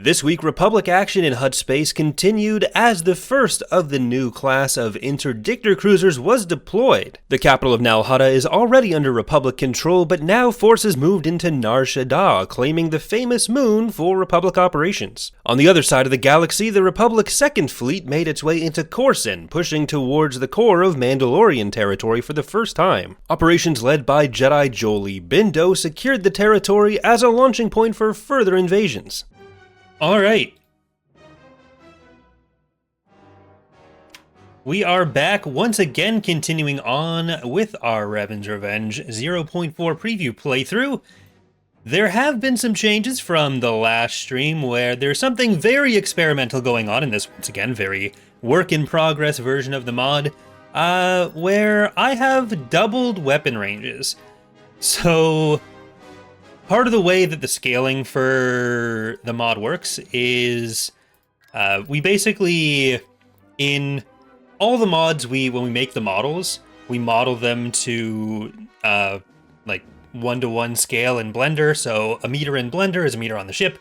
This week, Republic action in Hutt space continued as the first of the new class of interdictor cruisers was deployed. The capital of Nal Hutta is already under Republic control, but now forces moved into Nar Shaddaa, claiming the famous moon for Republic operations. On the other side of the galaxy, the Republic's second fleet made its way into Coruscant, pushing towards the core of Mandalorian territory for the first time. Operations led by Jedi Jolee Bindo secured the territory as a launching point for further invasions. Alright. We are back once again, continuing on with our Revan's Revenge 0.4 preview playthrough. There have been some changes from the last stream where there's something very experimental going on in this, once again, very work-in-progress version of the mod, where I have doubled weapon ranges. So part of the way that the scaling for the mod works is we basically, in all the mods, when we make the models, we model them to like 1-to-1 scale in Blender. So a meter in Blender is a meter on the ship.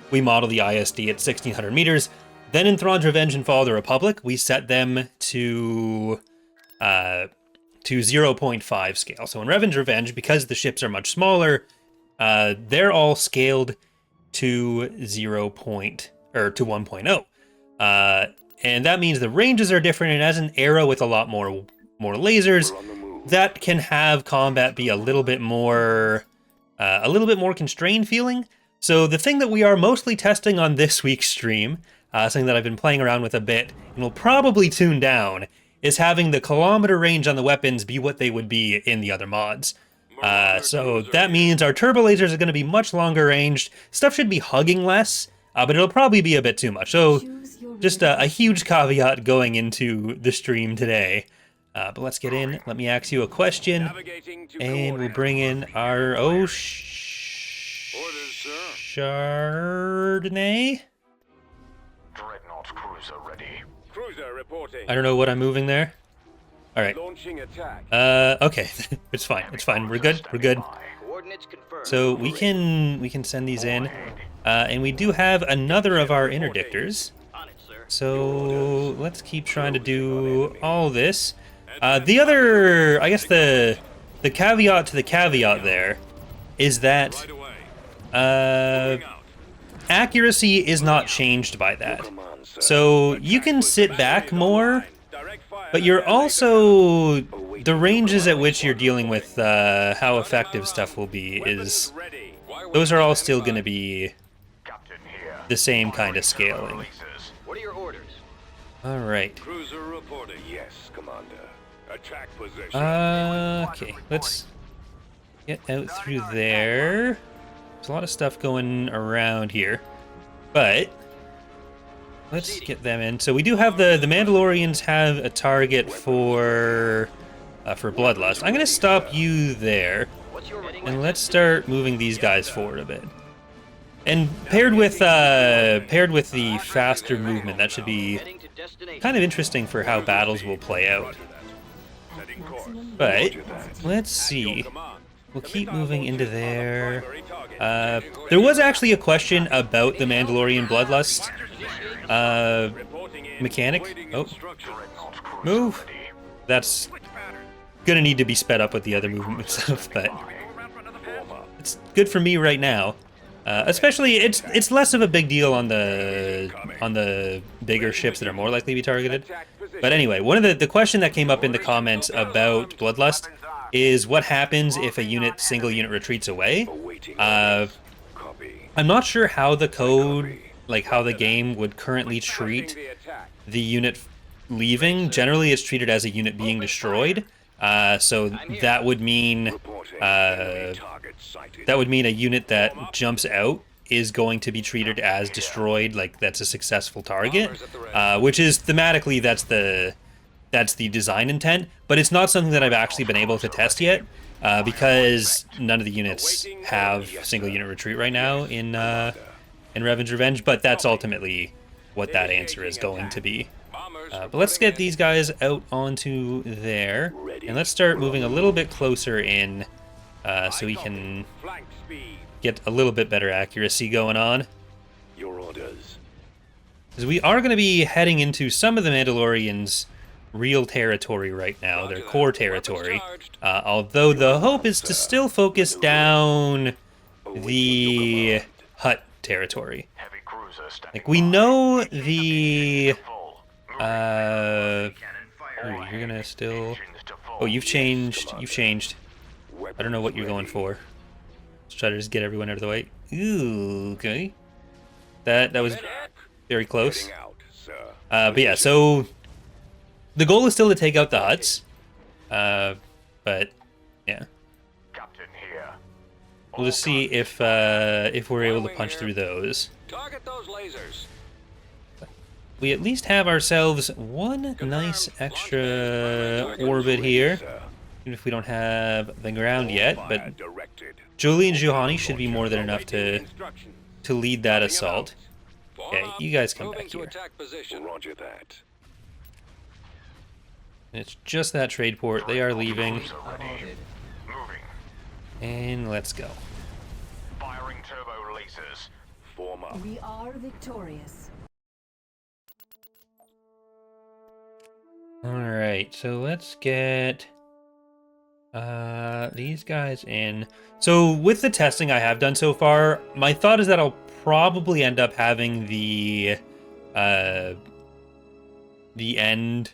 We model the ISD at 1600 meters. Then in Thrawn's Revenge and Fall of the Republic, we set them to 0.5 scale. So in Revan's Revenge, because the ships are much smaller, they're all scaled to 1.0. And that means the ranges are different, and as an arrow with a lot more lasers, that can have combat be a little bit more constrained feeling. So the thing that we are mostly testing on this week's stream, something that I've been playing around with a bit, and will probably tune down, is having the kilometer range on the weapons be what they would be in the other mods. So that means our turbo lasers are going to be much longer ranged. Stuff should be hugging less, but it'll probably be a bit too much. So just a huge caveat going into the stream today. But let's get in. Let me ask you a question, and we'll bring in our Chardonnay. Dreadnought cruiser ready. Cruiser reporting. I don't know what I'm moving there. All right. Launching attack. Okay. It's fine. It's fine. We're good. We're good. So we can send these in, and we do have another of our interdictors. So let's keep trying to do all this. The other, I guess the caveat to the caveat there is that accuracy is not changed by that. So you can sit back more, but you're also, the ranges at which you're dealing with how effective stuff will be those are all still going to be the same kind of scaling. What are your orders? All right. Cruiser reporting. Yes, Commander. Attack position. Okay, let's get out through there. There's a lot of stuff going around here, but let's get them in. So we do have the Mandalorians have a target for Bloodlust. I'm gonna stop you there, and let's start moving these guys forward a bit. And paired with the faster movement, that should be kind of interesting for how battles will play out. But let's see. We'll keep moving into there. There was actually a question about the Mandalorian Bloodlust mechanic. Oh, move. That's gonna need to be sped up with the other movement stuff, but it's good for me right now. Especially, it's less of a big deal on the bigger ships that are more likely to be targeted. But anyway, one of the question that came up in the comments about Bloodlust is what happens if a single unit retreats away. I'm not sure how the code, like how the game would currently treat the unit leaving. Generally, it's treated as a unit being destroyed. So that would mean a unit that jumps out is going to be treated as destroyed, like that's a successful target, which is thematically that's the design intent, but it's not something that I've actually been able to test yet, because none of the units have single unit retreat right now in Revan's Revenge, but that's ultimately what that answer is going to be. But let's get these guys out onto there, and let's start moving a little bit closer in, so we can get a little bit better accuracy going on. Your orders. Because we are going to be heading into some of the Mandalorians' real territory right now, their core territory. Although the hope is to still focus down the Hutt territory. Heavy cruiser standing Like, we by. know the... Full. Ooh, you're gonna still... Engines to full. Oh, you've changed. You've changed. I don't know what you're going for. Let's try to just get everyone out of the way. Ooh, okay. That was very close. Heading out, sir. But yeah, so the goal is still to take out the Hutts. But yeah, Captain here. we'll just see if we're able to punch through those. Target those lasers. We at least have ourselves one nice extra orbit here, Sir. even if we don't have the ground yet. Fire But directed. Julie and Juhani should be more than enough to Instructions. lead that assault. Form Okay, up. you guys come Moving back to here. attack position. Roger that. And it's just that trade port. They are leaving, Cruiser ready. Moving. and let's go. Firing turbo lasers. Form up. We are victorious. Alright, so let's get these guys in. So with the testing I have done so far, my thought is that I'll probably end up having the end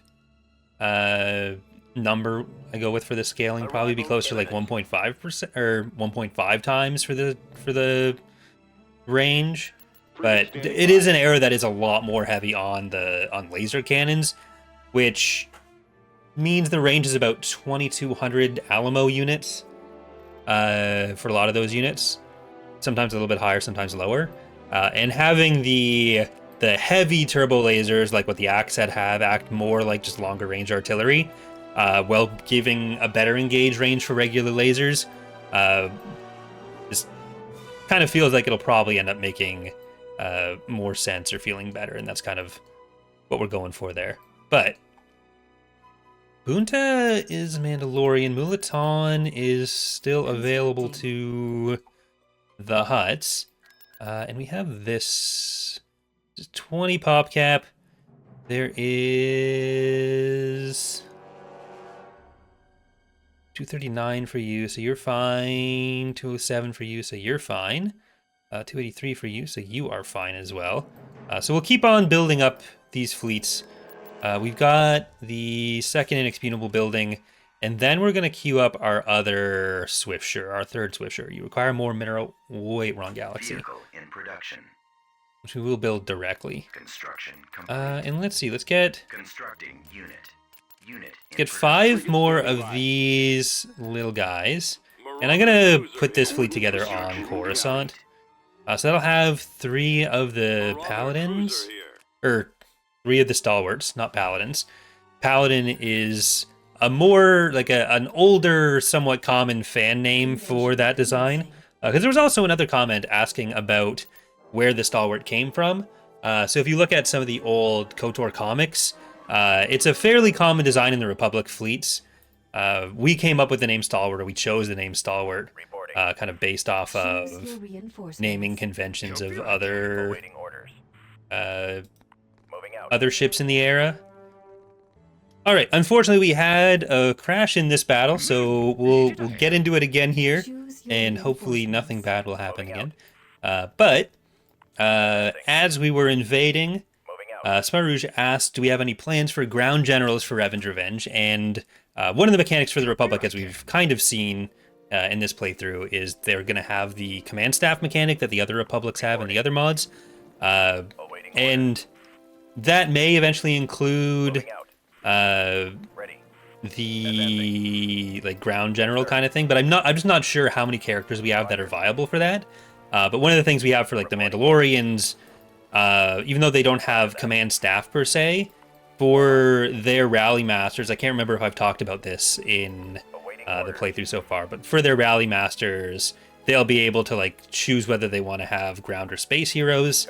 number I go with for the scaling probably be closer to like 1.5% or 1.5 times for the range. But it is an era that is a lot more heavy on laser cannons, which means the range is about 2,200 Alamo units for a lot of those units. Sometimes a little bit higher, sometimes lower. And having the heavy turbo lasers, like what the Axe have, act more like just longer range artillery, while giving a better engage range for regular lasers. Just kind of feels like it'll probably end up making more sense or feeling better, and that's kind of what we're going for there. But Bunta is Mandalorian. Mulatan is still available to the Hutts. And we have this 20 pop cap. There is 239 for you, so you're fine. 207 for you, so you're fine. 283 for you, so you are fine as well. So we'll keep on building up these fleets. We've got the second inexpugnable building, and then we're going to queue up our other Swiftsure, our third Swiftsure. You require more mineral... Wait, wrong galaxy. Vehicle in production. Which we will build directly. Construction complete. And let's see, let's get Constructing unit. Unit. in get production. 5 more of these little guys. And I'm going to put this fleet together on Coruscant. So that'll have 3 of the Paladins. Or 3 of the Stalwarts, not Paladins. Paladin is a more, like an older, somewhat common fan name for that design. Because there was also another comment asking about where the Stalwart came from. So if you look at some of the old KOTOR comics, it's a fairly common design in the Republic fleets. We came up with the name Stalwart, or we chose the name Stalwart, kind of based off of Choose your reinforcements. naming conventions of other Awaiting orders. Moving out. other ships in the era. All right, unfortunately we had a crash in this battle, so we'll get into it again here, Choose your and hopefully nothing reinforcements. bad will happen again. But as we were invading, Moving out. Smarouge asked, do we have any plans for ground generals for Revan's Revenge? And one of the mechanics for the Republic, as we've kind of seen in this playthrough, is they're going to have the command staff mechanic that the other Republics have in the other mods. Awaiting And that may eventually include Moving out. Ready. the like ground general kind of thing, but I'm just not sure how many characters we have that are viable for that. But one of the things we have for like the Mandalorians, even though they don't have command staff per se, for their rally masters, I can't remember if I've talked about this in the playthrough so far, but for their rally masters, they'll be able to like choose whether they want to have ground or space heroes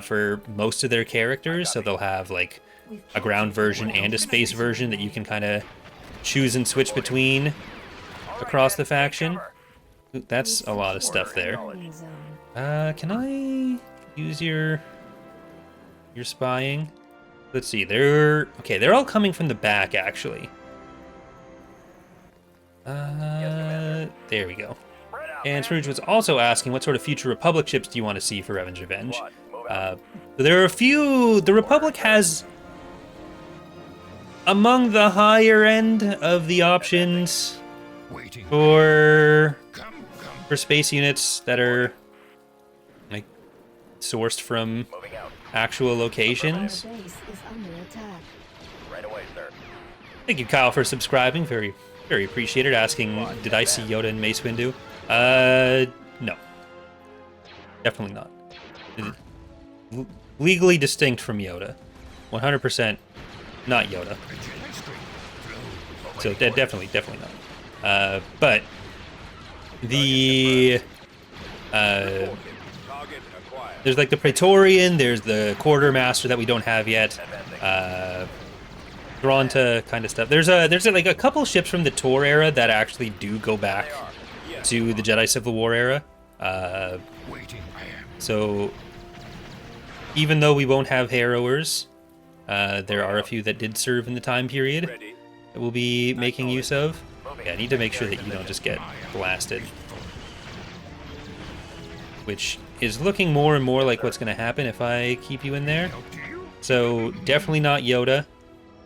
for most of their characters. So they'll have like a ground version and a space version that you can kind of choose and switch between across the faction. Ooh, that's a lot of stuff there. Landing zone. Can I use your... You're spying. Let's see. They're all coming from the back, actually. There we go. And Scrooge was also asking, what sort of future Republic ships do you want to see for Revan's Revenge? There are a few. The Republic has among the higher end of the options for space units that are like sourced from actual locations. Our base is under attack. Right away, sir. Thank you, Kyle, for subscribing. Very, very appreciated. Asking, did I see Yoda in Mace Windu? No. Definitely not. Legally distinct from Yoda. 100% not Yoda. So definitely not. But the there's like the Praetorian, there's the Quartermaster that we don't have yet. Dronta kind of stuff. There's like a couple ships from the Tor era that actually do go back to the Jedi Civil War era. So even though we won't have Harrowers, there are a few that did serve in the time period that we'll be making use of. Yeah, I need to make sure that you don't just get blasted. Which is looking more and more like what's going to happen if I keep you in there. So definitely not Yoda,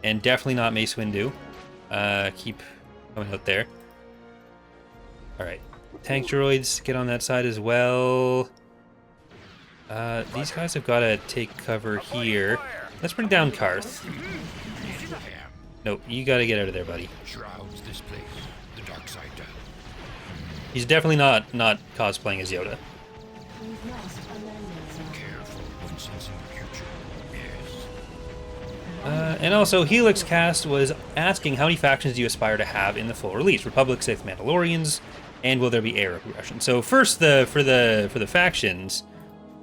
and definitely not Mace Windu. Keep going out there. Alright. Tank droids, get on that side as well. These guys have got to take cover here. Let's bring down Karth. Nope, you got to get out of there, buddy. He's definitely not cosplaying as Yoda. We've lost a landing zone. And also, Helix Cast was asking how many factions do you aspire to have in the full release? Republic, Sith, Mandalorians, and will there be era progression? So first, for the factions.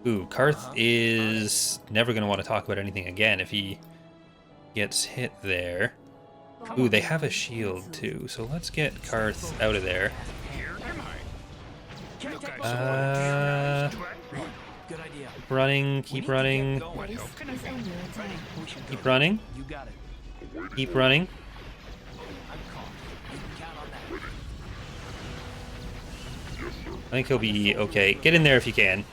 Ooh, Karth is never going to want to talk about anything again if he gets hit there. Ooh, they have a shield too, so let's get Karth out of there. Running, keep running. Base is under attack. Keep running. Keep running. I think he'll be okay. Get in there if you can.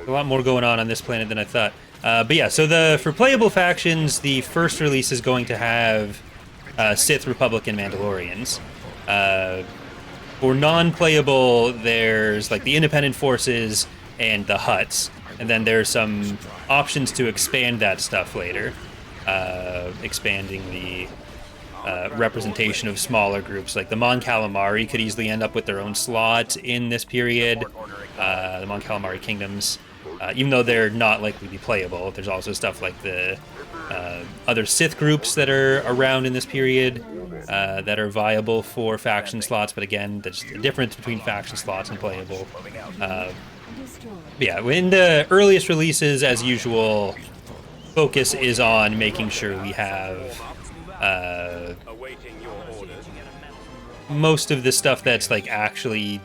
A lot more going on this planet than I thought. But yeah, so for playable factions, the first release is going to have Sith, Republic, and Mandalorians. For non-playable, there's like the Independent Forces and the Hutts, and then there's some options to expand that stuff later, expanding the representation of smaller groups. Like the Mon Calamari could easily end up with their own slot in this period. The Mon Calamari kingdoms. Even though they're not likely to be playable, there's also stuff like the other Sith groups that are around in this period that are viable for faction slots. But again, there's a difference between faction slots and playable. Yeah, in the earliest releases, as usual, focus is on making sure we have most of the stuff that's like actually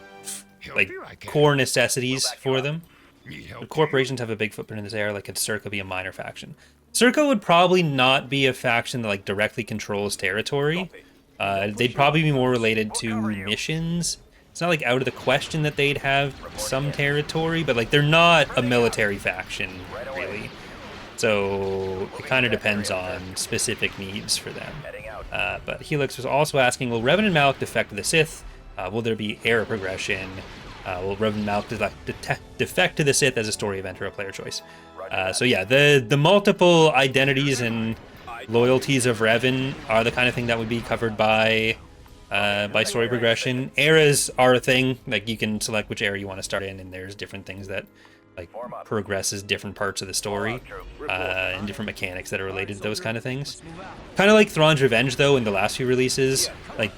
like core necessities for them. The corporations have a big footprint in this era, like could Circa be a minor faction? Circa would probably not be a faction that like directly controls territory. They'd probably be more related to missions. It's not like out of the question that they'd have some territory, but like they're not a military faction, really. So it kind of depends on specific needs for them. But Helix was also asking, will Revan and Malak defect to the Sith? Will there be era progression? Will Revan and Malak defect to the Sith as a story event or a player choice? So yeah, the multiple identities and loyalties of Revan are the kind of thing that would be covered by story progression. Eras are a thing. Like you can select which era you want to start in, and there's different things that like progresses different parts of the story and different mechanics that are related to those kind of things. Kind of like Thrawn's Revenge, though, in the last few releases, like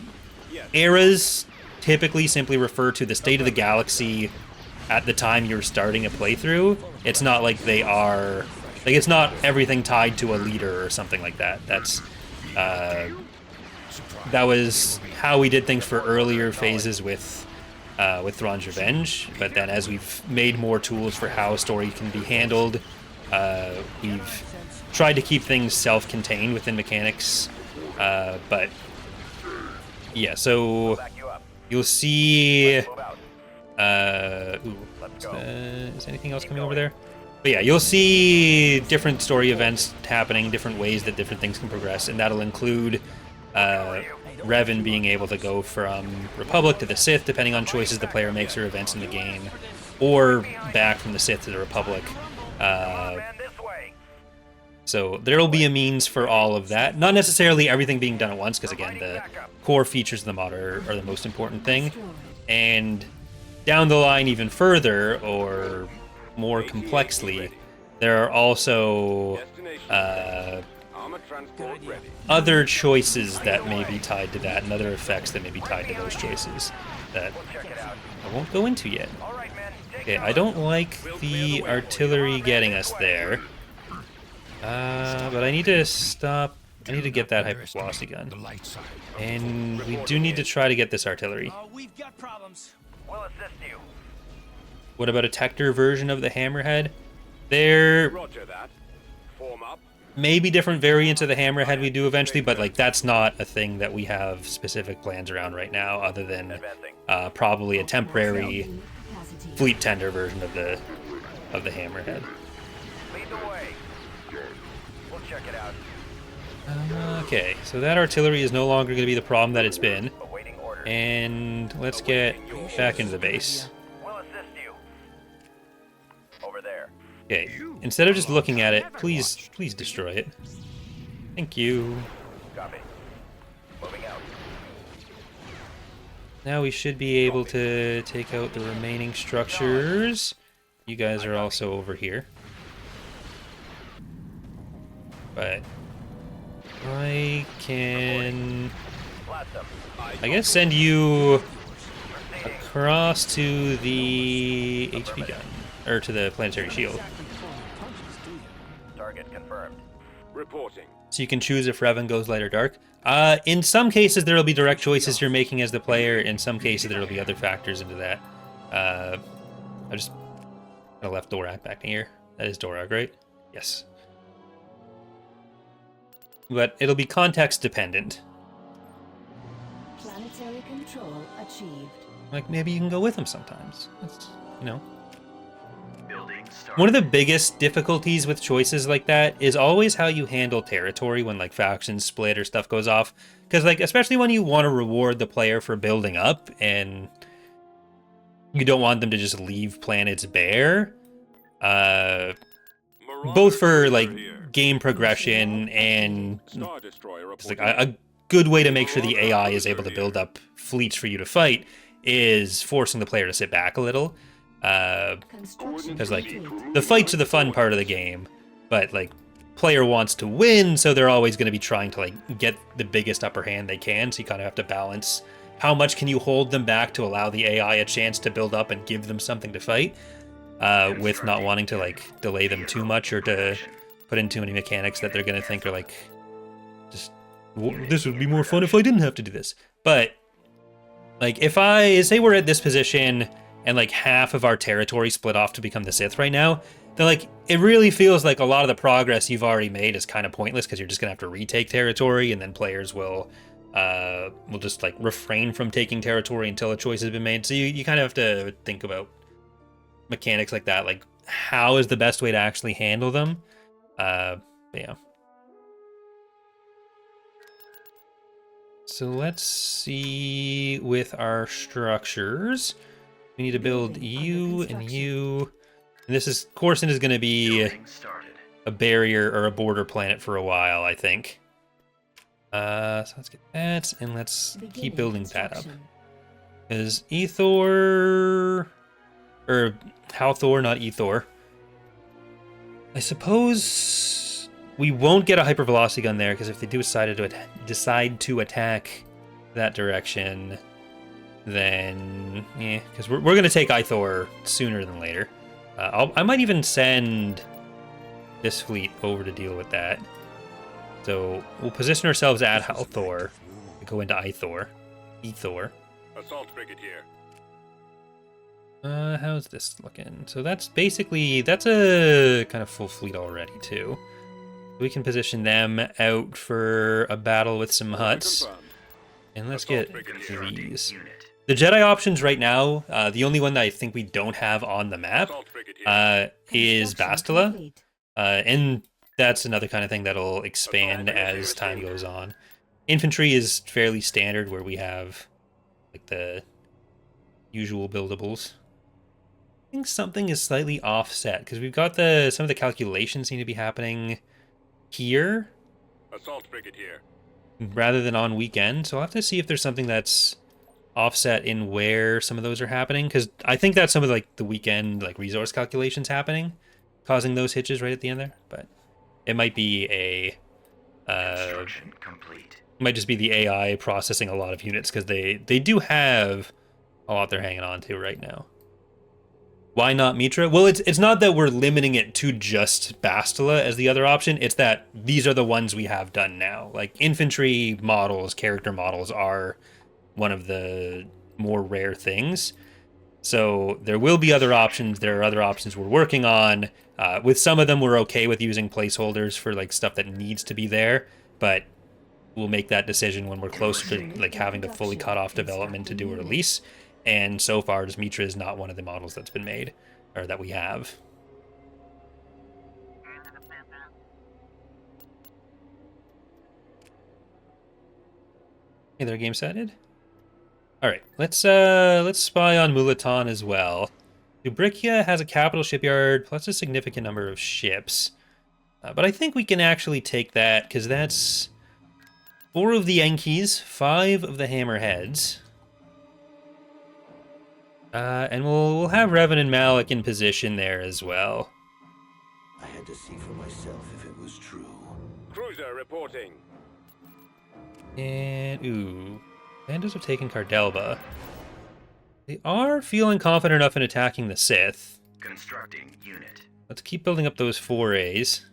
eras typically simply refer to the state of the galaxy at the time you're starting a playthrough. It's not like they are like it's not everything tied to a leader or something like that. That was how we did things for earlier phases with Thrawn's Revenge, but then as we've made more tools for how a story can be handled We've tried to keep things self-contained within mechanics, but yeah, so Back you up. you'll see... Move out. Ooh, is anything else coming over there? But yeah, you'll see different story events happening, different ways that different things can progress, and that'll include Revan being able to go from Republic to the Sith, depending on choices the player makes or events in the game, or back from the Sith to the Republic. Man, this way. So there'll be a means for all of that. Not necessarily everything being done at once, because again, the core features of the mod are the most important thing. And down the line even further, or more complexly, there are also Armor transport ready. other choices that may be tied to that, and other effects that may be tied to those choices that Check it out. I won't go into yet. All right, man. Take Okay, I don't like the artillery getting us there. But I need to stop. I need to get that hypervelocity gun. And we do need to try to get this artillery. We've got problems. We'll assist you. What about a Tector version of the Hammerhead? There Roger that. Form up. may be different variants of the Hammerhead we do eventually, but like that's not a thing that we have specific plans around right now, other than Advancing. probably a temporary Capacity. fleet tender version of the Hammerhead. Lead the way. We'll check it out. Okay, so that artillery is no longer going to be the problem that it's been. Awaiting orders. And let's get back into the base. We'll assist you. Over there. Okay, instead of just looking at it, please destroy it. Thank you. Copy. Moving out. Now we should be able to take out the remaining structures. You guys are also over here. But I can, Blast them. I guess, send you across to the HP gun, or to the planetary shield. Target confirmed. Reporting. So you can choose if Revan goes light or dark. In some cases, there will be direct choices you're making as the player. In some cases, there will be other factors into that. I just left Dorag back in here. That is Dorag, right? Yes. But it'll be context dependent. Planetary control achieved. Like, maybe you can go with him sometimes. That's, you know. Building started. One of the biggest difficulties with choices like that is always how you handle territory when, like, factions split or stuff goes off. Because, like, especially when you want to reward the player for building up and you don't want them to just leave planets bare. Both for, like, game progression and Star Destroyer it's like reporting. a good way to make sure the AI is able to build up fleets for you to fight is forcing the player to sit back a little. Construction Because, like, complete. the fights are the fun part of the game, but, like, player wants to win, so they're always going to be trying to, like, get the biggest upper hand they can, so you kind of have to balance how much can you hold them back to allow the AI a chance to build up and give them something to fight, with not wanting to, like, delay them too much or to put in too many mechanics that they're going to think are, like, just, well, this would be more fun if I didn't have to do this. But, like, if I, say we're at this position and, like, half of our territory split off to become the Sith right now, then, like, it really feels like a lot of the progress you've already made is kind of pointless because you're just going to have to retake territory, and then players will just, like, refrain from taking territory until a choice has been made. So you kind of have to think about mechanics like that, like, how is the best way to actually handle them? But yeah. So let's see with our structures. We need to build you and you. And this is, Coruscant is going to be Building started. a barrier or a border planet for a while, I think. So let's get that, and let's keep Beginning building that up. construction. Because Ethor, or Halthor, not Ethor. I suppose we won't get a hypervelocity gun there, because if they do decide to attack that direction, then yeah, because we're going to take Ithor sooner than later. I might even send this fleet over to deal with that. So we'll position ourselves at Halthor and go into Ithor. Assault brigade here. How's this looking? So that's basically, that's a kind of full fleet already too. We can position them out for a battle with some huts. And let's get these. Unit. The Jedi options right now, the only one that I think we don't have on the map is Construction Bastila. complete. And that's another kind of thing that'll expand as time goes on. Infantry is fairly standard where we have like the usual buildables. I think something is slightly offset because we've got some of the calculations seem to be happening here Assault frigate here. rather than on weekend. So I'll have to see if there's something that's offset in where some of those are happening, because I think that's some of like the weekend like resource calculations happening, causing those hitches right at the end there. But it might be a Construction complete. might just be the AI processing a lot of units because they do have a lot they're hanging on to right now. Why not Mitra? Well, it's not that we're limiting it to just Bastila as the other option. It's that these are the ones we have done now. Like infantry models, character models are one of the more rare things. So there will be other options. There are other options we're working on. With some of them, we're okay with using placeholders for like stuff that needs to be there, but we'll make that decision when we're closer to like having to fully cut off development to do a release. And so far, Mitra is not one of the models that's been made, or that we have. Hey there, game setted. All right, let's spy on Mulatan as well. Ubrikia has a capital shipyard plus a significant number of ships, but I think we can actually take that because that's 4 of the Yankees, 5 of the Hammerheads. And we'll have Revan and Malik in position there as well. I had to see for myself if it was true. Cruiser reporting. And, ooh, Bandos have taken Cardelba. They are feeling confident enough in attacking the Sith. Constructing unit. Let's keep building up those forays.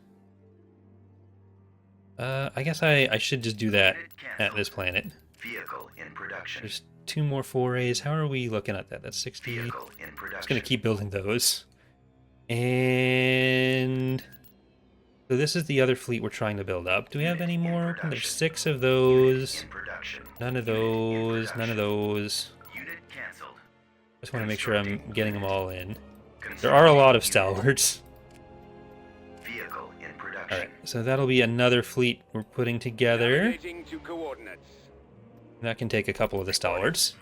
I guess I should just do that at this planet. Vehicle in production. There's 2 more forays. How are we looking at that? That's 60. Vehicle in production. Just gonna keep building those. And so this is the other fleet we're trying to build up. Do we have any more? There's 6 of those. In production. None of those. None of those. Unit canceled. Just want to make sure I'm getting them all in. There are a lot of stalwarts. Vehicle in production. Alright, so that'll be another fleet we're putting together. Navigating to coordinates. That can take a couple of the stalwarts.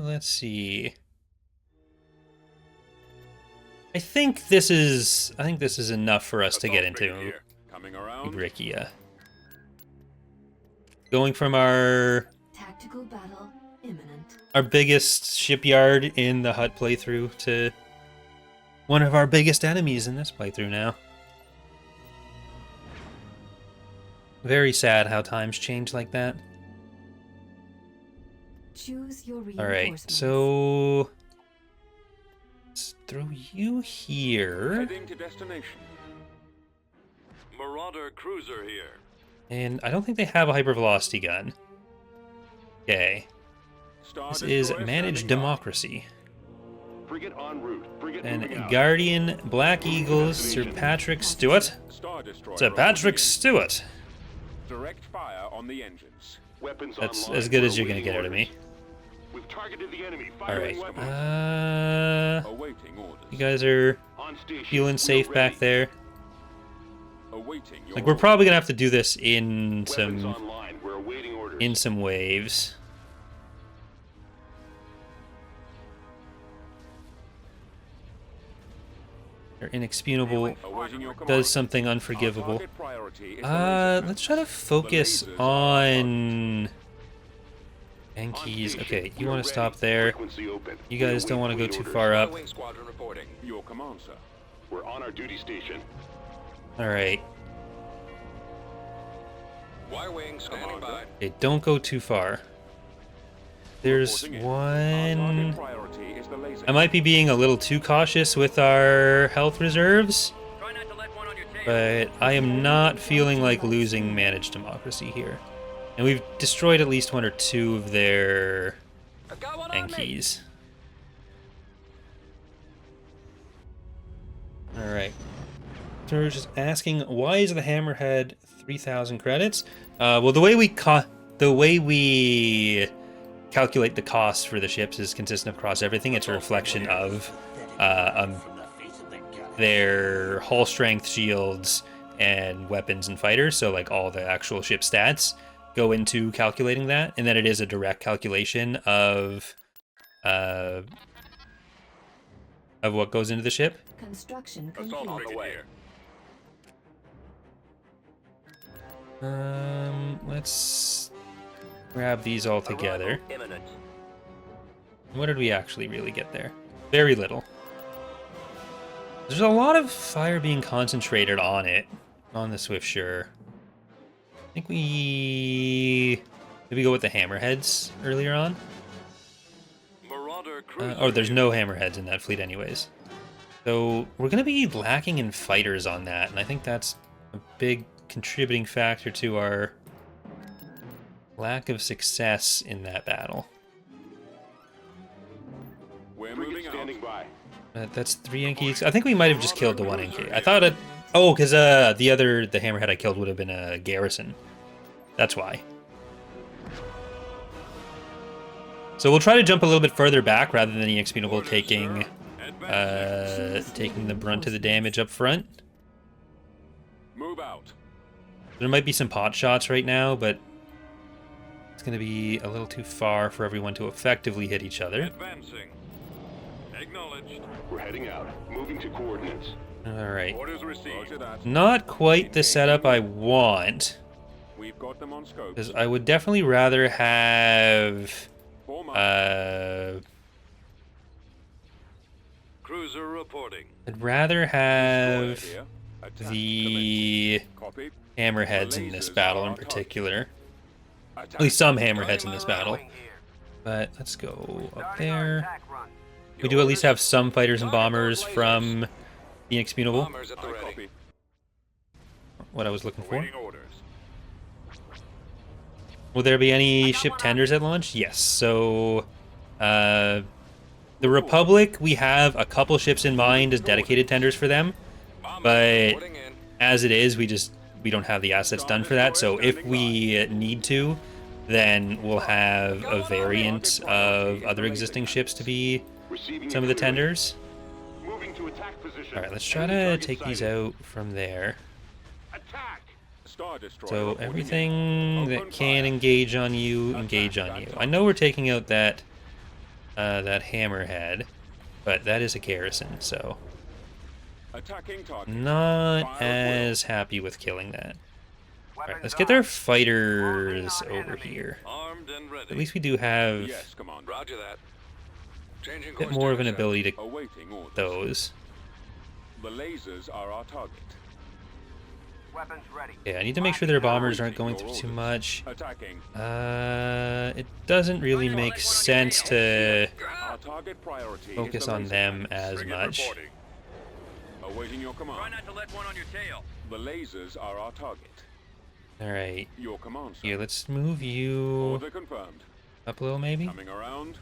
Let's see. I think this is enough for us to get Assault frigate into here. Coming around. Ubrikia. Going from our Tactical battle imminent. biggest shipyard in the Hut playthrough to one of our biggest enemies in this playthrough now. Very sad how times change like that. Choose your All reinforcements. right, so let's throw you here, Heading to destination. Marauder cruiser here. and I don't think they have a hypervelocity gun. Okay, Star this is Destroyer Managed standing by. Democracy. Frigate en route. Frigate And moving out. Guardian Black Eagles, Sir Patrick Stewart. Star Destroyer Sir Patrick Stewart. Direct fire on the engines. Weapons That's online. as good as We're you're gonna awaiting get out of me. orders. We've targeted the enemy. All Firing right, weapons. Awaiting orders. you guys are On station. feeling We're safe ready. back there. Awaiting your Like we're probably gonna have to do this in Weapons some online. We're awaiting orders. waves. They're inexpugnable. Awaiting your command. Does something Our unforgivable. target priority is the laser Let's try to focus lasers are on On Yankees. station. Okay, you We're want to ready. stop there. Frequency open. You We're guys don't want to go awaiting too orders. far up. Y-wing squadron reporting. Your command, sir. We're on our duty station. All right. Y-wing standing by. Okay, don't go too far. There's Reporting in. Our target one. priority is the laser. I might be being a little too cautious with our health reserves, Try not to let one on your tail. but I am not feeling like losing managed democracy here. And we've destroyed at least 1 or 2 of their I've got one on me. Enkies. Alright. So we're just asking, why is the Hammerhead 3,000 credits? Well, the way we calculate the cost for the ships is consistent across everything. It's a reflection of their hull strength, shields, and weapons and fighters. So like all the actual ship stats go into calculating that, and then it is a direct calculation of what goes into the ship. Construction Assault on complete. the way. Let's grab these all together. Imminent. What did we actually really get there? Very little. There's a lot of fire being concentrated on it, on the Swiftsure. I think maybe go with the hammerheads earlier on. Marauder cruiser. Oh, there's no hammerheads in that fleet anyways. So we're going to be lacking in fighters on that, and I think that's a big contributing factor to our lack of success in that battle. We're moving standing by. That's 3 Yankees. I think we might have just killed the 1 Yankee. I thought it... Oh, because the hammerhead I killed would have been a garrison. That's why. So we'll try to jump a little bit further back rather than the Expendable taking the brunt of the damage up front. Move out. There might be some pot shots right now, but it's going to be a little too far for everyone to effectively hit each other. Advancing. Acknowledged. We're heading out. Moving to coordinates. Alright. Orders received. Not quite the setup I want, We've got them on scope. because I would definitely rather have... Form up. Cruiser reporting. I'd rather have Destroyer here. Attack the commencing. Copy. hammerheads in this battle in particular. Attack. At least some hammerheads in this battle. Here. But let's go up Starting our there. attack run. We do at least have some fighters and bombers from the Expendable. Bombers at the I ready. copy. What I was looking for. Waiting orders. Will there be any ship tenders at launch? Yes. So, the Republic, we have a couple ships in mind as dedicated tenders for them. But Reporting in. as it is, we don't have the assets done for that. So if we need to, then we'll have a variant of other existing ships to be Receiving some of the tenders. Moving to attack position. All right, let's try Enemy to target take these sighted. out from there. Attack. Star Destroyer So reporting in. everything that Open can fire. engage on you, engage on you. I know we're taking out that hammerhead, but that is a garrison, so Attacking target. not Fire at will. as happy with killing that. All right, Weapons let's get their armed. fighters Moving on over enemy. here. Armed and ready. At least we do have Yes, Commander. Roger that. Changing a bit course more to of an intercept. ability to Awaiting orders. those. The lasers are our target. Weapons ready. Yeah, I need to make sure their bombers aren't going through too much. Attacking. It doesn't really make sense to Our target priority is focus the on laser them tanks. as much. Awaiting your Try command. not to let one on your tail. The lasers are our target. All right, Your command, sir. here, let's move you Order confirmed. up a little maybe. Coming around.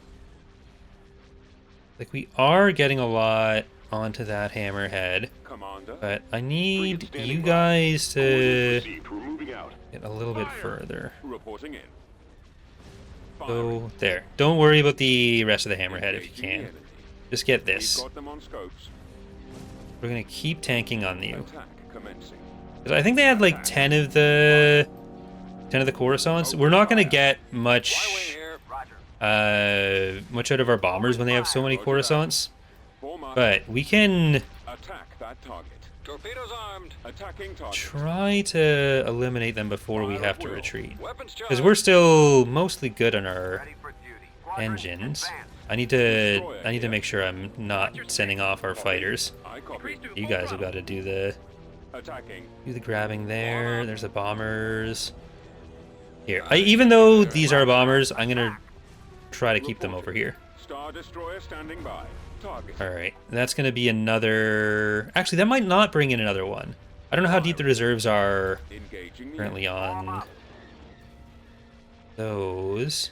Like, we are getting a lot onto that hammerhead, Commander. but I need Frigate standing you by. guys to Orders received. We're moving out. get a little bit Fire. further. Reporting in. So, there. Don't worry about the rest of the hammerhead if you Engaging the can. enemy. Just get We've this. got them on scopes. We're gonna keep tanking on you. Attack commencing. 'Cause I think they had like 10 of the Coruscants. We're not gonna get much Y-wing here. Roger. much out of our bombers when they have so many Coruscants. Form up. But we can Attack that target. Torpedoes armed. Attacking target. try to eliminate them before we have to retreat. Weapons charged. Because we're still mostly good on our ready for duty. Squadron engines. advance. I need to make sure I'm not sending off our fighters. I copy. You guys have got to do the Attacking. grabbing there. There's the bombers. Here, even though these are bombers, I'm gonna try to keep them over here. Star Star Destroyer standing by. Target. Alright, that's going to be another... Actually, that might not bring in another one. I don't know how deep the reserves are Engaging the currently on those.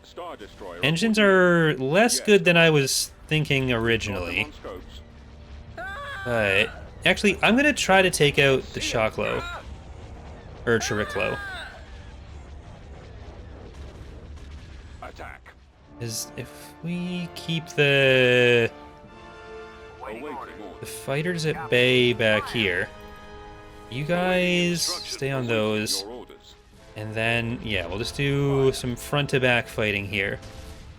Star Destroyer. Engines are less good than I was thinking On originally. scopes. But actually, I'm going to try to take out the Shocklow. Or Chiriclo. Attack. Is if we keep the Awaiting orders. fighters at bay back here, you guys stay on those, Your orders. and then yeah, we'll just do some front to back fighting here.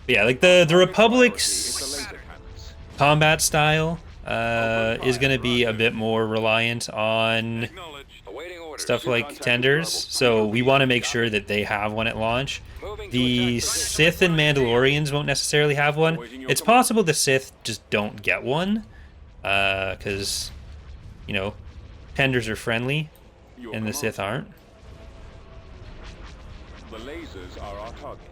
But yeah, like the Republic's Cannons. combat style is going to be a bit more reliant on Acknowledged. Awaiting orders. stuff like tenders, so we want to make sure that they have one at launch. The Sith and Mandalorians won't necessarily have one. It's possible the Sith just don't get one, because, you know, tenders are friendly Your and the command. Sith aren't. The lasers are our target.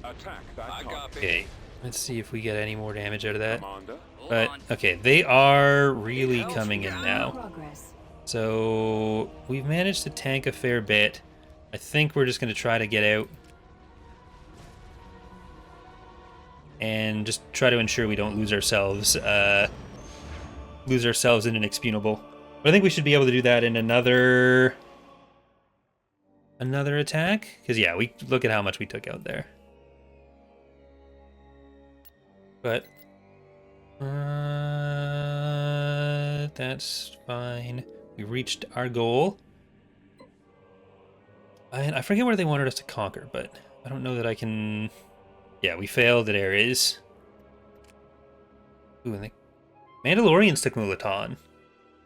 Attack that target. Okay, let's see if we get any more damage out of that. Commander. But, okay, they are really coming in now. Progress. So, we've managed to tank a fair bit. I think we're just going to try to get out and just try to ensure we don't lose ourselves in an expunable. But I think we should be able to do that in another attack. Because yeah, we look at how much we took out there. But that's fine. We reached our goal. And I forget where they wanted us to conquer, but I don't know that I can... Yeah, we failed at Ares. Ooh, and the Mandalorians took Mulatan.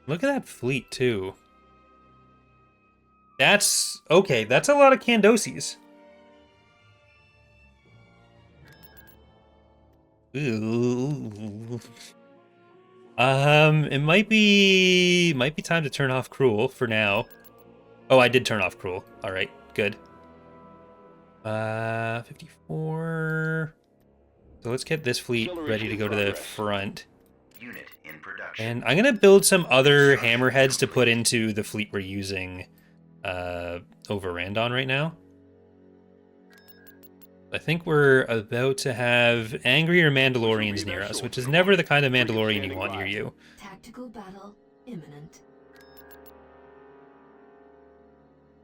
Look at that fleet, too. That's... Okay, that's a lot of Candosies. Ooh. It might be time to turn off Cruel for now. Oh, I did turn off Cruel. All right, good. 54. So let's get this fleet ready to go to the front. Unit in production. And I'm gonna build some other hammerheads to put into the fleet we're using over Randon right now. I think we're about to have angrier Mandalorians near us, which is never the kind of Mandalorian you want near you. Tactical battle imminent.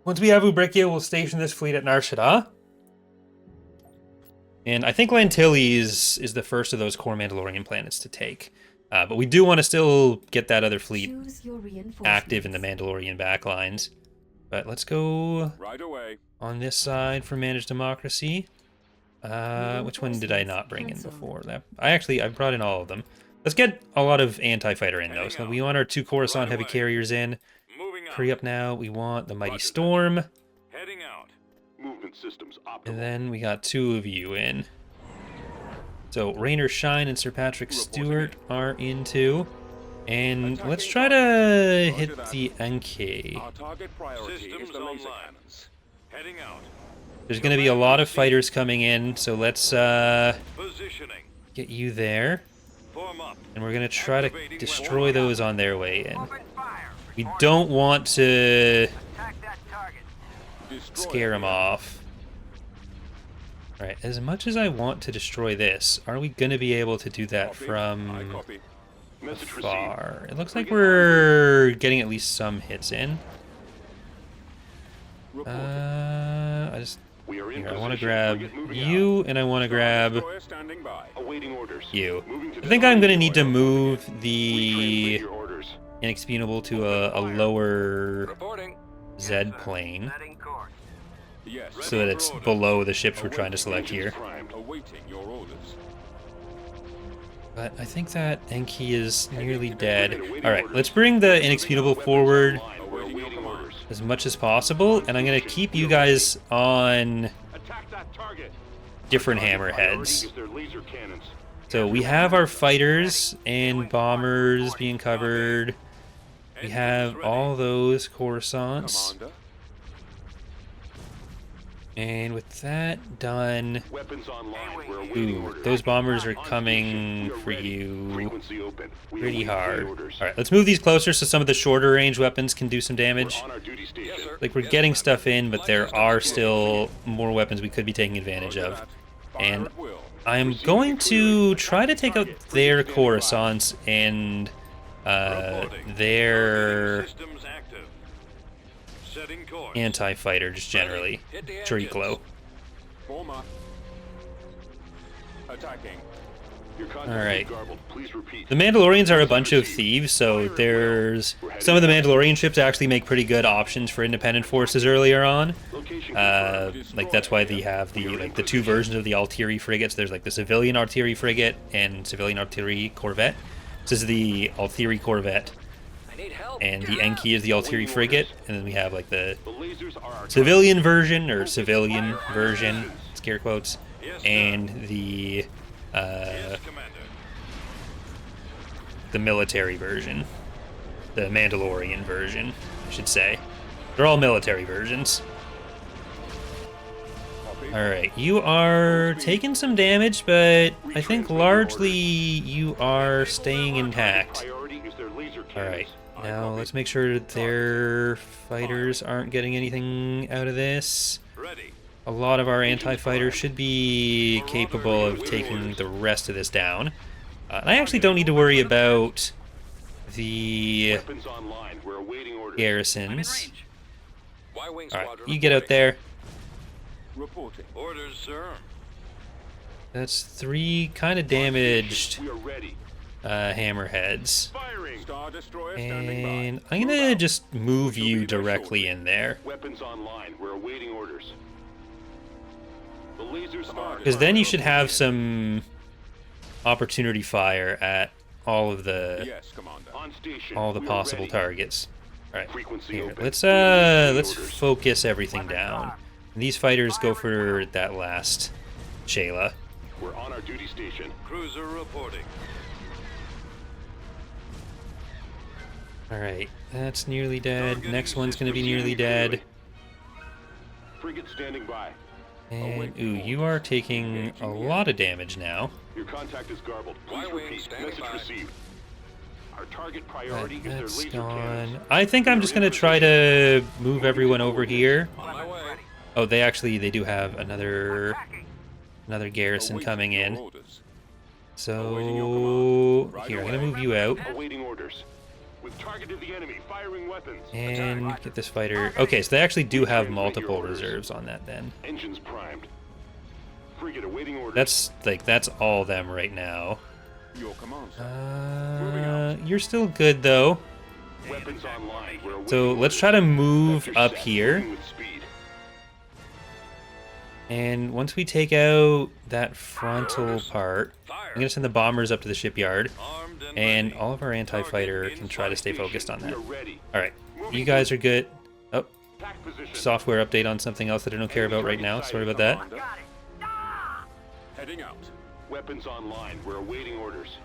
Once we have Ubrikia, we'll station this fleet at Nar Shaddaa. And I think Lantilles is the first of those core Mandalorian planets to take. But we do want to still get that other fleet Choose your reinforcements. active in the Mandalorian backlines. But let's go Right away. on this side for Managed Democracy. Which one did I not bring in before? I brought in all of them. Let's get a lot of anti-fighter in, though. So we want our 2 Coruscant heavy carriers in. Moving out. Hurry up now. We want the Mighty Storm. Heading out. Movement systems optimal. And then we got 2 of you in. So Rainer Shine and Sir Patrick Stewart are in too. And let's try to hit the Enki. Our target priority is Systems the laser online. cannons. Heading out. There's going to be a lot of fighters coming in, so let's Positioning. get you there. Form up. And we're going to try to destroy those on their way in. Open fire. We don't want to Attack that target. Destroy scare them off. Alright, as much as I want to destroy this, are we going to be able to do that Copy. I from copy. Message received. far? It looks like we're getting at least some hits in. Reporting. I just... We are in Here, I want to position. grab Frigate moving you, out. and I want to grab Destroyer standing by. Awaiting orders. you. Moving to I think I'm going to destroy need to destroyer. move Retranslate the your orders. inexpugnable to a lower Reporting. Z plane, Setting course. Yes. so that it's below the ships we're trying to select here. Primed. Awaiting your orders. But I think that Enki is nearly dead. Alright, let's bring the inexpugnable forward Awaiting orders. as much as possible, and I'm going to keep you guys on Attack that target. different Priority hammerheads. is their laser cannons. So we have our fighters and bombers being covered. We have all those Coruscants. Commander. And with that done, Weapons online. We're awaiting ooh, orders. those bombers are On coming station. We are for ready. you Frequency open. We pretty await hard. orders. All right, let's move these closer so some of the shorter range weapons can do some damage. We're on our duty station. Like, we're getting stuff in, but there are still more weapons we could be taking advantage of. And I'm going to try to take out their Coruscants and their Systems active. Setting course. anti-fighter, just generally. Triclo. Forma. Attacking. Your contact All right. is garbled. Please repeat. The Mandalorians are a bunch of thieves, so there's some of the Mandalorian ships actually make pretty good options for independent forces earlier on. Location confirmed. Like that's why they have the two versions of the artillery frigates. There's like the civilian artillery frigate and civilian artillery corvette. This is the artillery corvette, I need help. and the Enki is the artillery frigate, and then we have like the The lasers are our civilian version or civilian version, scare quotes, and the Yes, Commander. the military version, the Mandalorian version, I should say. They're all military versions. Alright, you are taking some damage, but I think largely you are staying intact. priority is their laser cannons. Alright, now let's make sure that their fighters aren't getting anything out of this. Ready. A lot of our anti-fighters should be capable of taking the rest of this down. And I actually don't need to worry about the Weapons online. We're awaiting orders. garrisons. Y-wing Alright, squadron. you get out there. Reporting. Orders, sir. That's 3 kind of damaged We are ready. hammerheads. Firing. Star destroyer standing by. And I'm gonna just move you directly in there. Weapons online. We're awaiting orders. The lasers are. Because then you should have some opportunity fire at all of the Yes, Commander. On station. all the We are possible ready. targets. Alright, Frequency here, open. let's We await let's orders. focus everything down. And these fighters go for that last Shayla. We're on our duty station. Cruiser reporting. Alright, that's nearly dead. Next one's gonna be nearly dead. Frigate standing by. And, ooh, you are taking a lot of damage now. Your contact is garbled. Please Y-wing repeat. standing Message by. received. Our target priority is their That's laser gone. cannons. I think I'm just gonna try to move everyone over here. On my way. Oh, they do have another garrison coming in. So here, I'm gonna move you out Awaiting orders. We've targeted the enemy. Firing weapons. and get this fighter. Okay, so they actually do have multiple reserves on that then. Engines primed. Frigate awaiting orders. That's all them right now. Your command, sir. You're still good though. Weapons online. We're awaiting So let's orders. try to move Vector up set. here. Moving with speed. And once we take out that frontal part, Fire. I'm gonna send the bombers up to the shipyard, Armed and and ready. all of our anti-fighter Target can try to stay inside focused on We that. are ready. All right, you guys are good. Oh, Attack position. software update on something else that I don't care about right now. Sorry about that. Heading out. Weapons online. We're awaiting orders.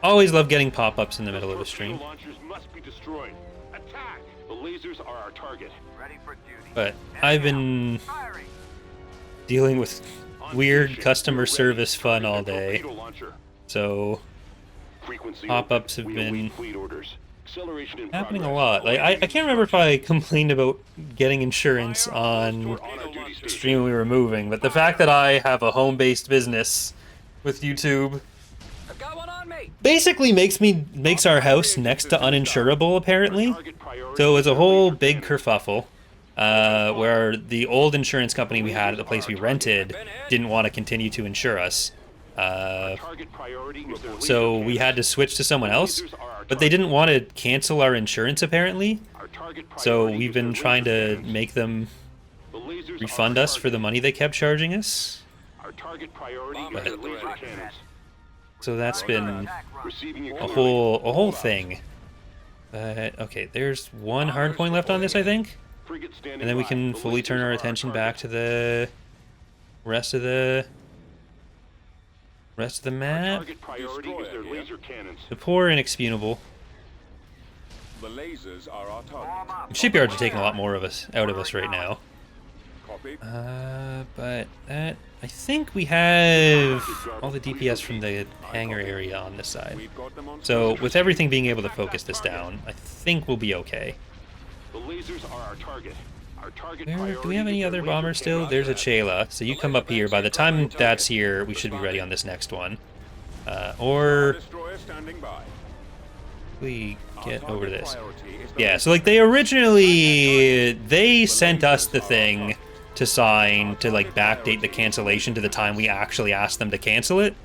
Always love getting pop-ups in the middle of a stream, Torpedo launchers must be destroyed. Attack! The lasers are our target. Ready for duty. but I've been Firing. dealing with On weird station. customer We're ready. service fun Target all the day, torpedo launcher. so Frequency pop-ups open. have We await been fleet orders. Acceleration in happening a progress. lot. Like I can't remember if I complained about getting insurance on We're on our duty the station. stream we were moving, but the fact that I have a home-based business with YouTube I've got one on me. basically makes our house next to uninsurable apparently. Target priority So it's a is whole laser big cannons. kerfuffle, where the old insurance company we had at the place we rented didn't want to continue to insure us. Target priority is their So laser we cannons. had to switch to someone else, Lasers are our but they target. didn't want to cancel our insurance apparently. Our target So priority we've is their been laser trying to cannons. make them The lasers refund are our us for the target. money they kept charging us. Our target priority Bomber is their at the laser ready. cannons. So that's been Attack run. Receiving your a command. whole thing. But okay, there's one hard point left on this, I think, Frigate standing and then we by. can The fully turn lasers our are attention target. back to the rest of the map. Target priority is their laser cannons. The poor inexpugnable. The lasers are our target. Shipyards are taking a lot more of us out of us right now. Copy. But that... I think we have all the DPS from the hangar area on this side. So with everything being able to focus this down, I think we'll be okay. The lasers are our target. Our target Do we have any other bombers still? There's a Chayla, so you come up here. By the time that's here, we should be ready on this next one. Or we get over this. Yeah, so like they originally, they sent us the thing to sign to like backdate the cancellation to the time we actually asked them to cancel it.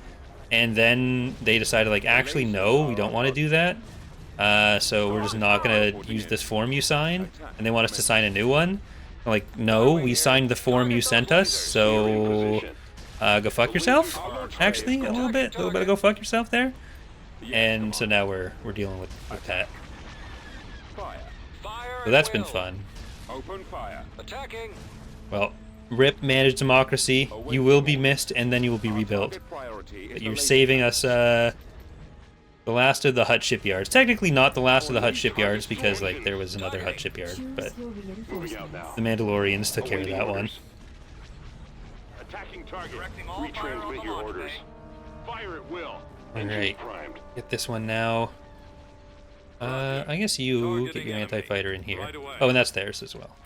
And then they decided like, actually, no, we don't want to do that. So we're just not going to use this form you sign. And they want us to sign a new one. I'm like, no, we signed the form you sent us, so go fuck yourself. Actually, a little bit of go fuck yourself there. And so now we're dealing with that. So that's been fun. Open fire. Attacking. Well, rip managed democracy. You will be missed, and then you will be rebuilt. But you're saving us the last of the Hutt shipyards. Technically not the last of the Hutt shipyards, because like there was another Hutt shipyard, but the Mandalorians took care of that one. Attacking target. Retransmit your orders. Fire at will. Alright. Get this one now. I guess you get your anti-fighter in here. Oh, and that's theirs as well.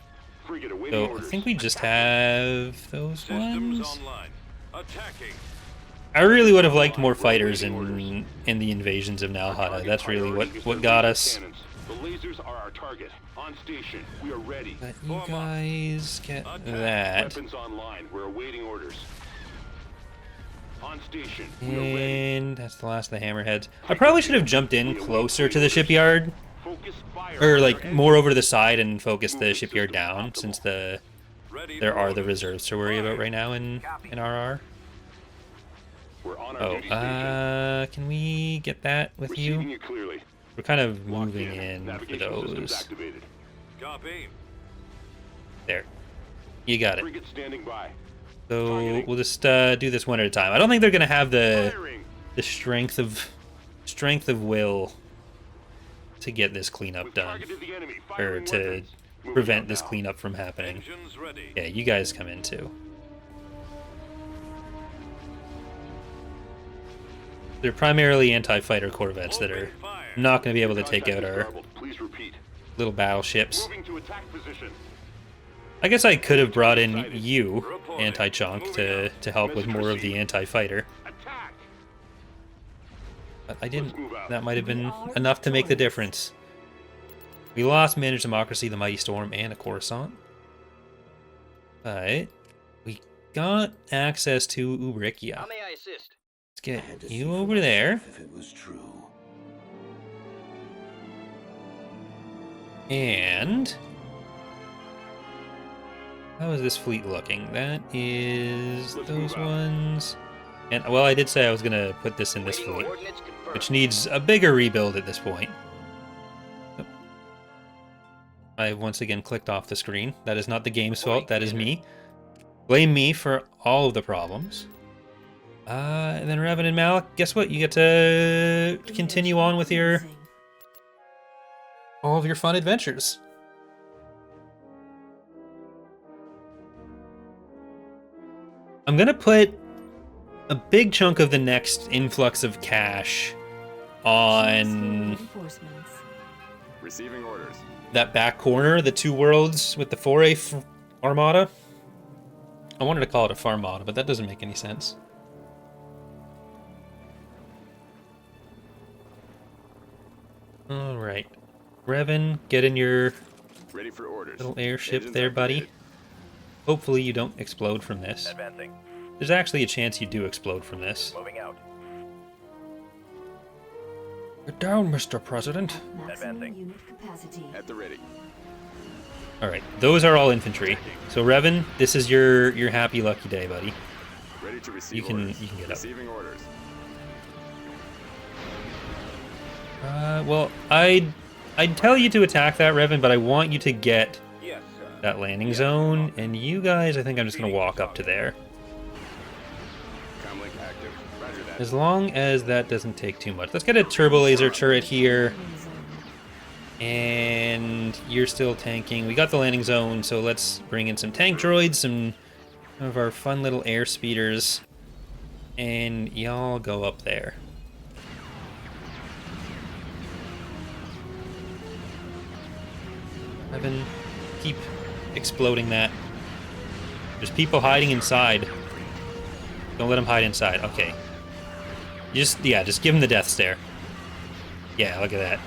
So I think we just have those ones. I really would have liked more fighters in the invasions of Nal Hutta. That's really what got us. The lasers are our target. On station. We are ready. But you guys get that. Weapons online. We're awaiting orders. On station. And that's the last of the hammerheads. I probably should have jumped in closer to the shipyard. Or like more over to the side and focus the shipyard down, since there are the reserves to worry about right now in RR. Oh, can we get that with you? We're kind of moving in for those. There. You got it. So we'll just do this one at a time. I don't think they're gonna have the strength of will to get this cleanup done, or to prevent this cleanup from happening. Yeah, you guys come in too. They're primarily anti-fighter corvettes that are not going to be able to take out our little battleships. I guess I could have brought in you, anti-chunk, to help with more of the anti-fighter. But I didn't. That might have been enough to make the difference. We lost Managed Democracy, the Mighty Storm, and a Coruscant. But we got access to Ubri. How may I assist? Let's get you over there. If it was true. And how is this fleet looking? That is those ones. And well, I did say I was gonna put this in this fleet, which needs a bigger rebuild at this point. Oh. I once again clicked off the screen. That is not the game's fault. That is me. Blame me for all of the problems. And then Revan and Malik, guess what? You get to continue on with all of your fun adventures. I'm gonna put a big chunk of the next influx of cash on Receiving orders. that back corner, the two worlds with the 4A armada. I wanted to call it a farmada, but that doesn't make any sense. All right, Revan, get in your Ready for orders. little airship Engines there, buddy. activated. Hopefully you don't explode from this. Advancing. There's actually a chance you do explode from this. Moving out. Get down, Mr. President. Maximum unit capacity. At the ready. All right, those are all infantry. So Revan, this is your happy lucky day, buddy. Ready to receive You can orders. get up. Receiving orders. Well, I'd tell you to attack that, Revan, but I want you to get Yes, sir. that landing zone, and you guys, I think I'm just gonna walk up to there. Comlink active. Roger that. As long as that doesn't take too much. Let's get a turbo laser turret here. And you're still tanking. We got the landing zone, so let's bring in some tank droids, some of our fun little air speeders, and y'all go up there. Evan, keep exploding that. There's people hiding inside. Don't let them hide inside. Okay. Just give them the death stare. Yeah, look at that.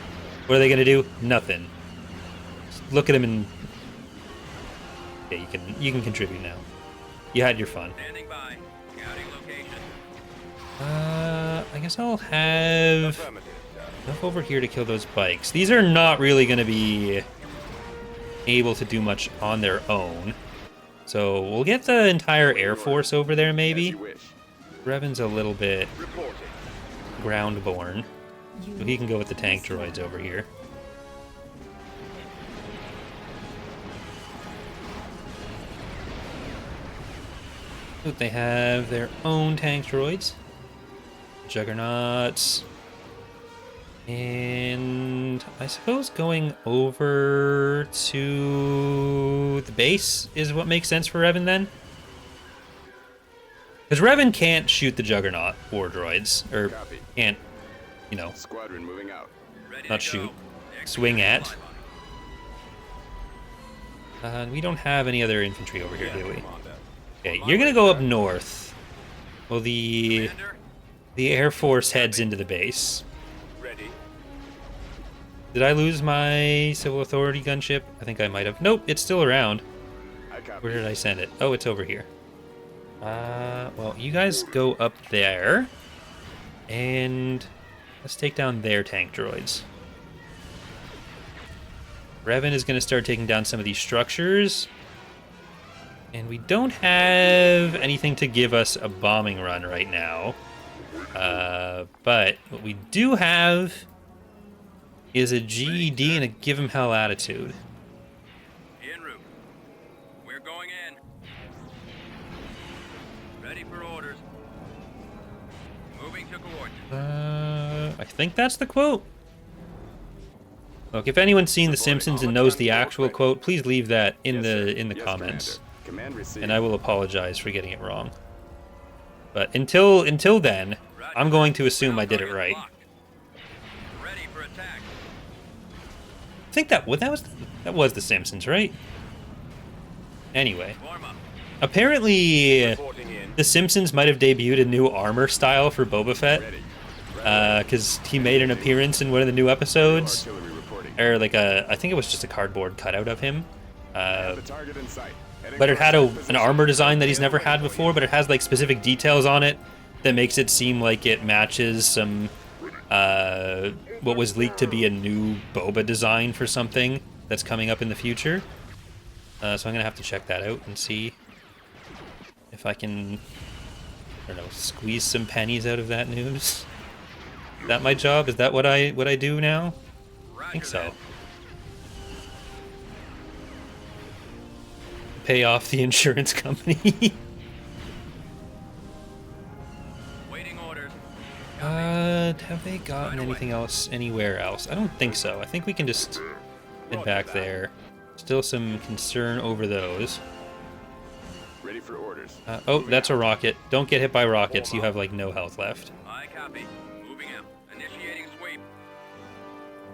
What are they gonna do? Nothing. Just look at them and... Yeah, you can contribute now. You had your fun. Standing by. Scouting location. I guess I'll have enough over here to kill those bikes. These are not really gonna be able to do much on their own. So we'll get the entire Air Force over there, maybe. Revan's a little bit ground-born, so he can go with the tank droids over here. They have their own tank droids, juggernauts, and I suppose going over to the base is what makes sense for Revan then. Because Revan can't shoot the Juggernaut war droids, or can't, you know, Squadron moving out. not shoot, swing at. We don't have any other infantry over here, do we? Okay, you're gonna go up north. Well, the Air Force heads into the base. Ready. Did I lose my Civil Authority gunship? I think I might have. Nope, it's still around. Where did I send it? Oh, it's over here. Well, you guys go up there, and let's take down their tank droids. Revan is going to start taking down some of these structures, and we don't have anything to give us a bombing run right now. But what we do have is a GED and a give him hell attitude. En route. We're going in. Ready for orders. Moving to coordinates. I think that's the quote. Look, if anyone's seen The Simpsons and knows the actual quote, please leave that in the comments, and I will apologize for getting it wrong. But until then, I'm going to assume I did it right. Ready for attack. I think that was The Simpsons, right? Anyway, Warm up. apparently Reporting in. The Simpsons might have debuted a new armor style for Boba Fett, because he made an appearance in one of the new episodes. Or like I think it was just a cardboard cutout of him. But it had an armor design that he's never had before, but it has like specific details on it that makes it seem like it matches some what was leaked to be a new Boba design for something that's coming up in the future. So I'm gonna have to check that out and see if I can, I don't know, squeeze some pennies out of that news. Is that my job? Is that what I do now? I think so. Pay off the insurance company. Waiting orders. Have they gotten anything else anywhere else? I don't think so. I think we can just head back there. Still some concern over those. Ready for orders. Oh, that's a rocket. Don't get hit by rockets. You have like no health left. I copy. Moving out. Initiating sweep.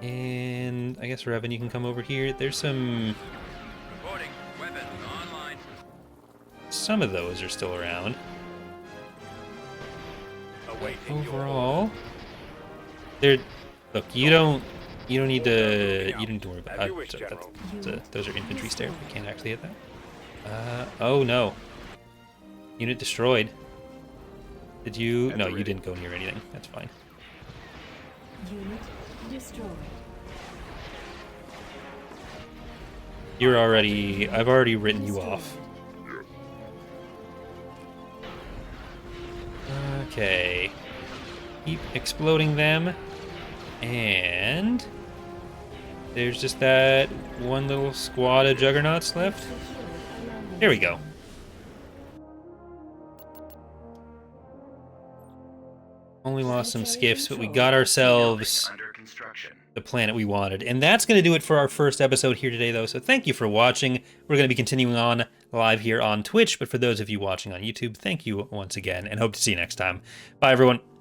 And I guess Revan, you can come over here. There's some... Reporting. Weapons online. Some of those are still around. Awaiting your Overall, they're... Look, you don't need to... You don't need to worry about that. Those are infantry stairs. We can't actually hit that. Oh no. Unit destroyed. Did you... No, you didn't go near anything. That's fine. Unit destroyed. You're already... I've already written you off. Okay. Keep exploding them. And... there's just that one little squad of juggernauts left. Here we go. Only lost some skiffs, but we got ourselves Under construction. the planet we wanted. And that's going to do it for our first episode here today, though. So thank you for watching. We're going to be continuing on live here on Twitch. But for those of you watching on YouTube, thank you once again, and hope to see you next time. Bye, everyone.